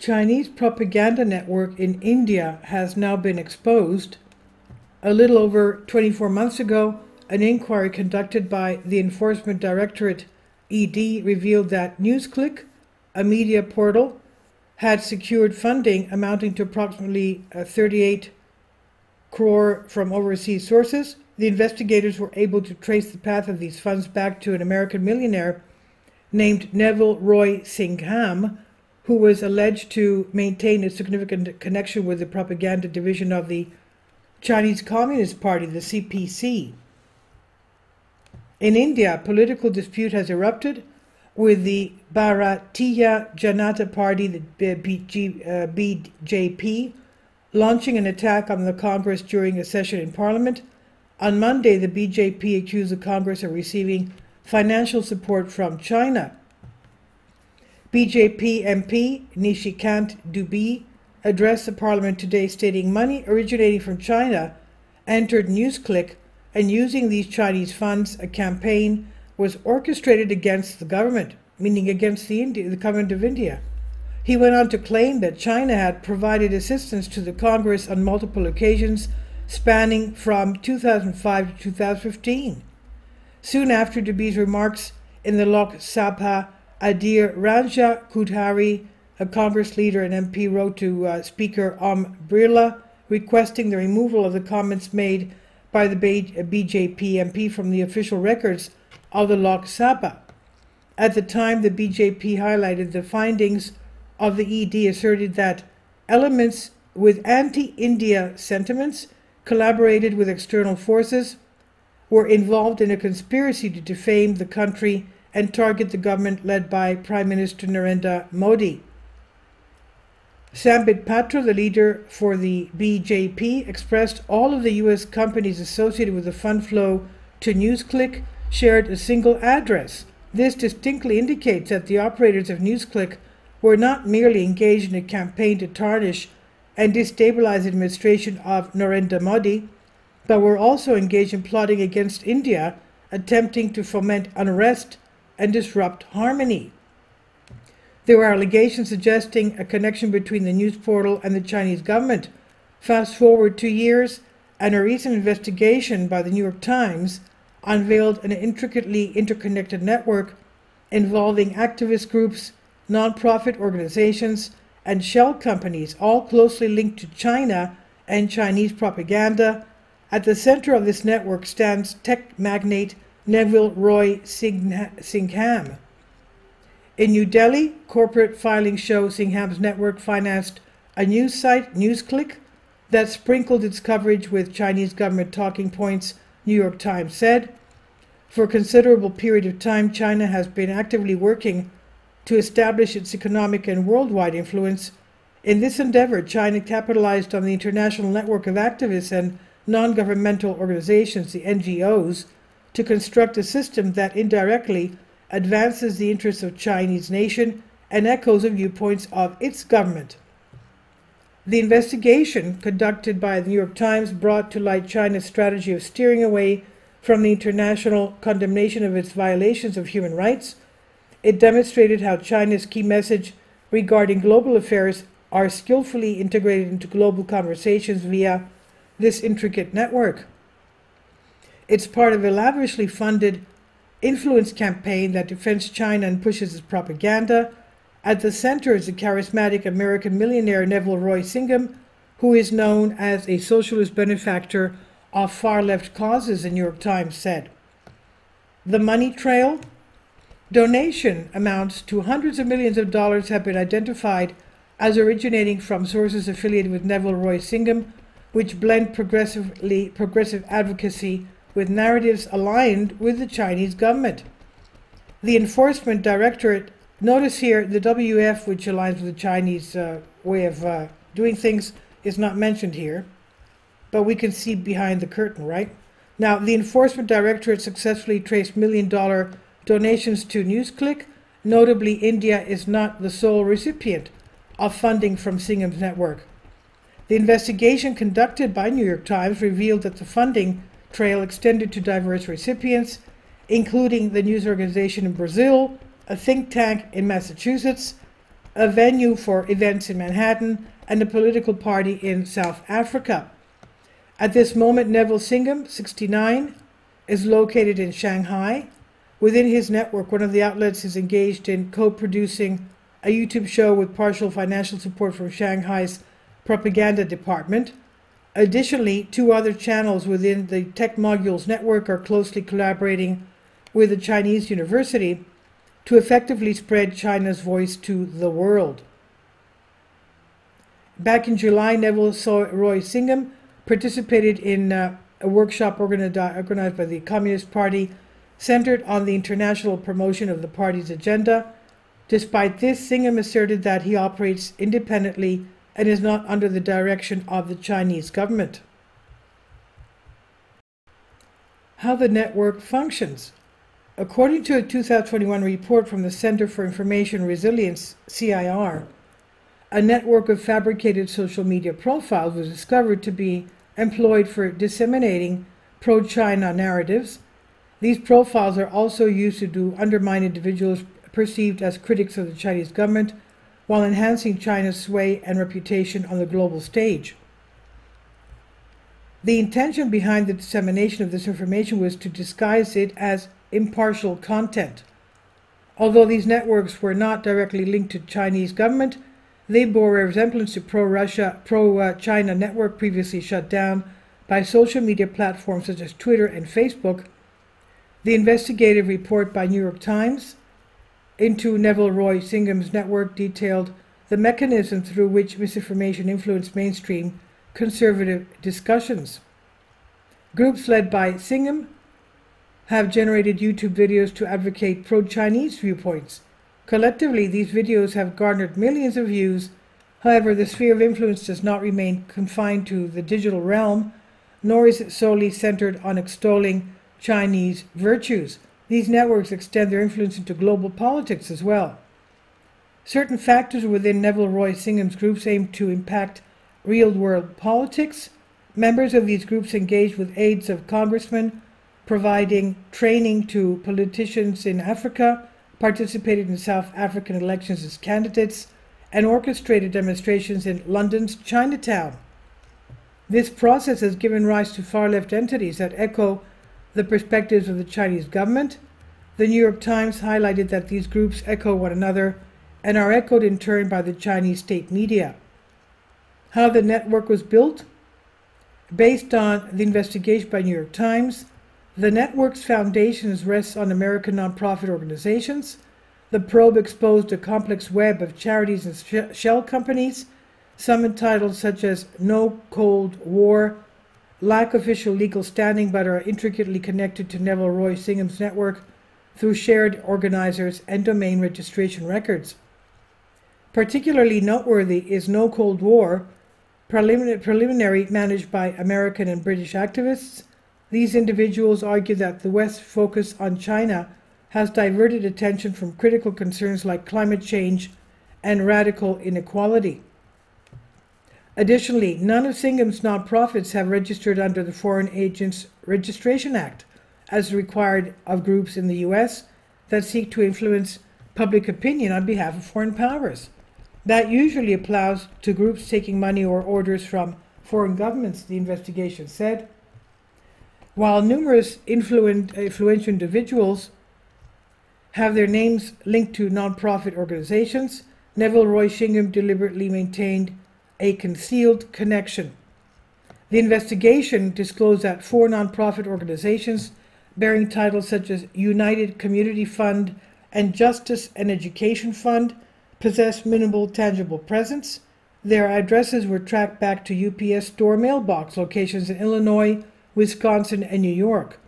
Chinese propaganda network in India has now been exposed. A little over 24 months ago, an inquiry conducted by the Enforcement Directorate ED revealed that NewsClick, a media portal, had secured funding amounting to approximately 38 crore from overseas sources. The investigators were able to trace the path of these funds back to an American millionaire named Neville Roy Singham, who was alleged to maintain a significant connection with the propaganda division of the Chinese Communist Party, the CPC. In India, a political dispute has erupted, with the Bharatiya Janata Party, the BJP, launching an attack on the Congress during a session in Parliament. On Monday, the BJP accused the Congress of receiving financial support from China. BJP MP Nishikant Dubey addressed the Parliament today, stating money originating from China entered NewsClick, and using these Chinese funds, a campaign was orchestrated against the government, meaning against the government of India. He went on to claim that China had provided assistance to the Congress on multiple occasions, spanning from 2005 to 2015. Soon after Dubey's remarks in the Lok Sabha, Adir Ranja Kothari, a Congress leader and MP, wrote to Speaker Om Birla requesting the removal of the comments made by the BJP MP from the official records of the Lok Sabha. At the time, the BJP highlighted the findings of the ED, asserted that elements with anti-India sentiments collaborated with external forces, were involved in a conspiracy to defame the country and target the government led by Prime Minister Narendra Modi. Sambit Patra, the leader for the BJP, expressed all of the U.S. companies associated with the fund flow to NewsClick shared a single address. This distinctly indicates that the operators of NewsClick were not merely engaged in a campaign to tarnish and destabilize the administration of Narendra Modi, but were also engaged in plotting against India, attempting to foment unrest and disrupt harmony. There were allegations suggesting a connection between the news portal and the Chinese government. Fast forward 2 years, and a recent investigation by the New York Times unveiled an intricately interconnected network involving activist groups, non-profit organizations, and shell companies, all closely linked to China and Chinese propaganda. At the center of this network stands tech magnate Neville Roy Singham. In New Delhi, corporate filings show Singham's network financed a news site, NewsClick, that sprinkled its coverage with Chinese government talking points, New York Times said. For a considerable period of time, China has been actively working to establish its economic and worldwide influence. In this endeavor, China capitalized on the international network of activists and non-governmental organizations, the NGOs, to construct a system that indirectly advances the interests of Chinese nation and echoes the viewpoints of its government. The investigation conducted by the New York Times brought to light China's strategy of steering away from the international condemnation of its violations of human rights. It demonstrated how China's key message regarding global affairs are skillfully integrated into global conversations via this intricate network. It's part of a lavishly funded influence campaign that defends China and pushes its propaganda. At the center is the charismatic American millionaire Neville Roy Singham, who is known as a socialist benefactor of far-left causes, the New York Times said. The money trail? Donation amounts to hundreds of millions of dollars have been identified as originating from sources affiliated with Neville Roy Singham, which blend progressive advocacy with narratives aligned with the Chinese government. The Enforcement Directorate, notice here the WF, which aligns with the Chinese way of doing things, is not mentioned here, but we can see behind the curtain, right? Now, the Enforcement Directorate successfully traced million-dollar donations to NewsClick. Notably, India is not the sole recipient of funding from Singham's network. The investigation conducted by New York Times revealed that the funding trail extended to diverse recipients, including the news organization in Brazil, a think tank in Massachusetts, a venue for events in Manhattan, and a political party in South Africa. At this moment, Neville Singham, 69, is located in Shanghai. Within his network, one of the outlets is engaged in co-producing a YouTube show with partial financial support from Shanghai's propaganda department. Additionally, 2 other channels within the Tech Modules network are closely collaborating with a Chinese university to effectively spread China's voice to the world. Back in July, Neville Roy Singham participated in a workshop organized by the Communist Party centered on the international promotion of the party's agenda. Despite this, Singham asserted that he operates independently and is not under the direction of the Chinese government. How the network functions. According to a 2021 report from the Center for Information Resilience, CIR, a network of fabricated social media profiles was discovered to be employed for disseminating pro-China narratives. These profiles are also used to undermine individuals perceived as critics of the Chinese government while enhancing China's sway and reputation on the global stage. The intention behind the dissemination of this information was to disguise it as impartial content. Although these networks were not directly linked to Chinese government, they bore a resemblance to pro-Russia, pro-China network previously shut down by social media platforms such as Twitter and Facebook. The investigative report by New York Times into Neville Roy Singham's network detailed the mechanism through which misinformation influenced mainstream conservative discussions. Groups led by Singham have generated YouTube videos to advocate pro-Chinese viewpoints. Collectively, these videos have garnered millions of views. However, the sphere of influence does not remain confined to the digital realm, nor is it solely centered on extolling Chinese virtues. These networks extend their influence into global politics as well. Certain factors within Neville Roy Singham's groups aim to impact real-world politics. Members of these groups engage with aides of congressmen, providing training to politicians in Africa, participated in South African elections as candidates, and orchestrated demonstrations in London's Chinatown. This process has given rise to far-left entities that echo the perspectives of the Chinese government. The New York Times highlighted that these groups echo one another and are echoed in turn by the Chinese state media. How the network was built? Based on the investigation by New York Times, the network's foundations rests on American nonprofit organizations. The probe exposed a complex web of charities and shell companies, some entitled such as No Cold War, lack official legal standing but are intricately connected to Neville Roy Singham's network through shared organizers and domain registration records. Particularly noteworthy is No Cold War, preliminary managed by American and British activists. These individuals argue that the West's focus on China has diverted attention from critical concerns like climate change and radical inequality. Additionally, none of Singham's nonprofits have registered under the Foreign Agents Registration Act, as required of groups in the U.S. that seek to influence public opinion on behalf of foreign powers. That usually applies to groups taking money or orders from foreign governments, the investigation said. While numerous influential individuals have their names linked to nonprofit organizations, Neville Roy Singham deliberately maintained a concealed connection. The investigation disclosed that 4 nonprofit organizations bearing titles such as United Community Fund and Justice and Education Fund possessed minimal tangible presence. Their addresses were tracked back to UPS store mailbox locations in Illinois, Wisconsin, and New York.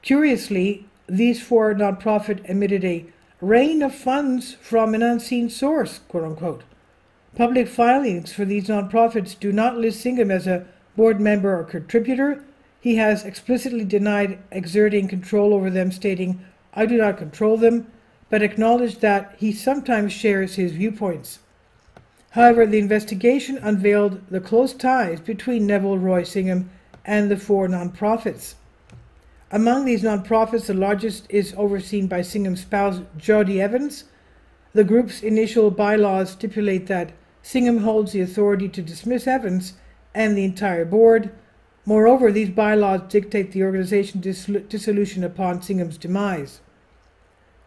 Curiously, these 4 nonprofits emitted a rain of funds from an unseen source, quote-unquote. Public filings for these nonprofits do not list Singham as a board member or contributor. He has explicitly denied exerting control over them, stating, "I do not control them," but acknowledged that he sometimes shares his viewpoints. However, the investigation unveiled the close ties between Neville Roy Singham and the 4 nonprofits. Among these nonprofits, the largest is overseen by Singham's spouse, Jody Evans. The group's initial bylaws stipulate that Singham holds the authority to dismiss Evans and the entire board. Moreover, these bylaws dictate the organization's dissolution upon Singham's demise.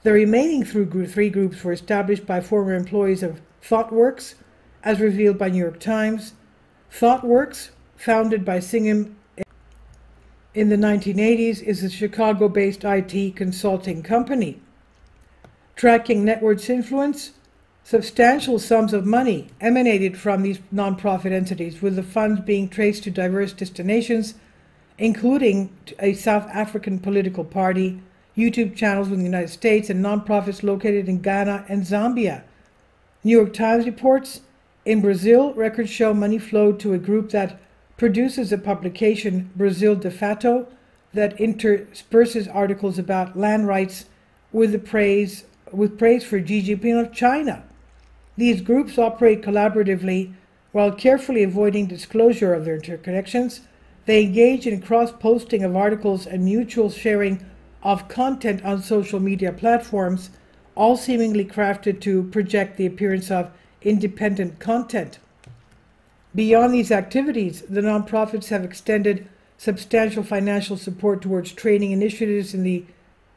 The remaining three groups were established by former employees of ThoughtWorks, as revealed by New York Times. ThoughtWorks, founded by Singham in the 1980s, is a Chicago-based IT consulting company. Tracking networks' influence, substantial sums of money emanated from these nonprofit entities, with the funds being traced to diverse destinations, including a South African political party, YouTube channels in the United States, and nonprofits located in Ghana and Zambia. New York Times reports, in Brazil, records show money flowed to a group that produces a publication, Brazil de Fato, that intersperses articles about land rights with praise for Xi Jinping of China. These groups operate collaboratively while carefully avoiding disclosure of their interconnections. They engage in cross-posting of articles and mutual sharing of content on social media platforms, all seemingly crafted to project the appearance of independent content. Beyond these activities, the nonprofits have extended substantial financial support towards training initiatives in the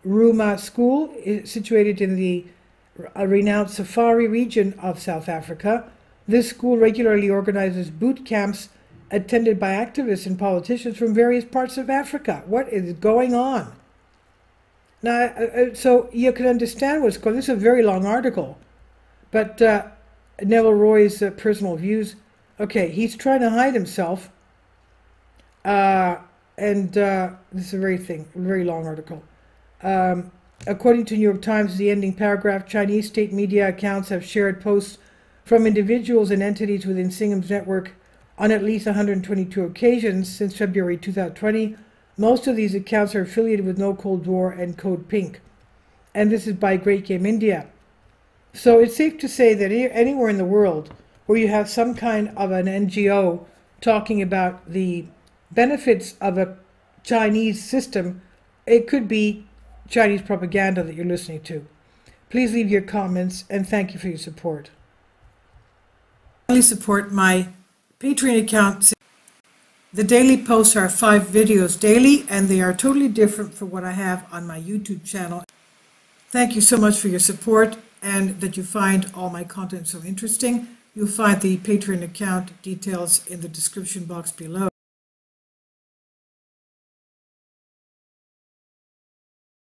Ruma School, situated in the renowned Safari region of South Africa. This school regularly organizes boot camps attended by activists and politicians from various parts of Africa. What is going on? Now, so you can understand what's going on. This is a very long article, but Neville Roy's personal views. Okay, he's trying to hide himself, and this is a very long article. According to New York Times, the ending paragraph, Chinese state media accounts have shared posts from individuals and entities within Singham's network on at least 122 occasions since February 2020. Most of these accounts are affiliated with No Cold War and Code Pink. And this is by Great Game India. So it's safe to say that anywhere in the world where you have some kind of an NGO talking about the benefits of a Chinese system, it could be Chinese propaganda that you're listening to. Please leave your comments, and thank you for your support. Please support my Patreon account. The daily posts are 5 videos daily, and they are totally different from what I have on my YouTube channel. Thank you so much for your support, and that you find all my content so interesting. You'll find the Patreon account details in the description box below.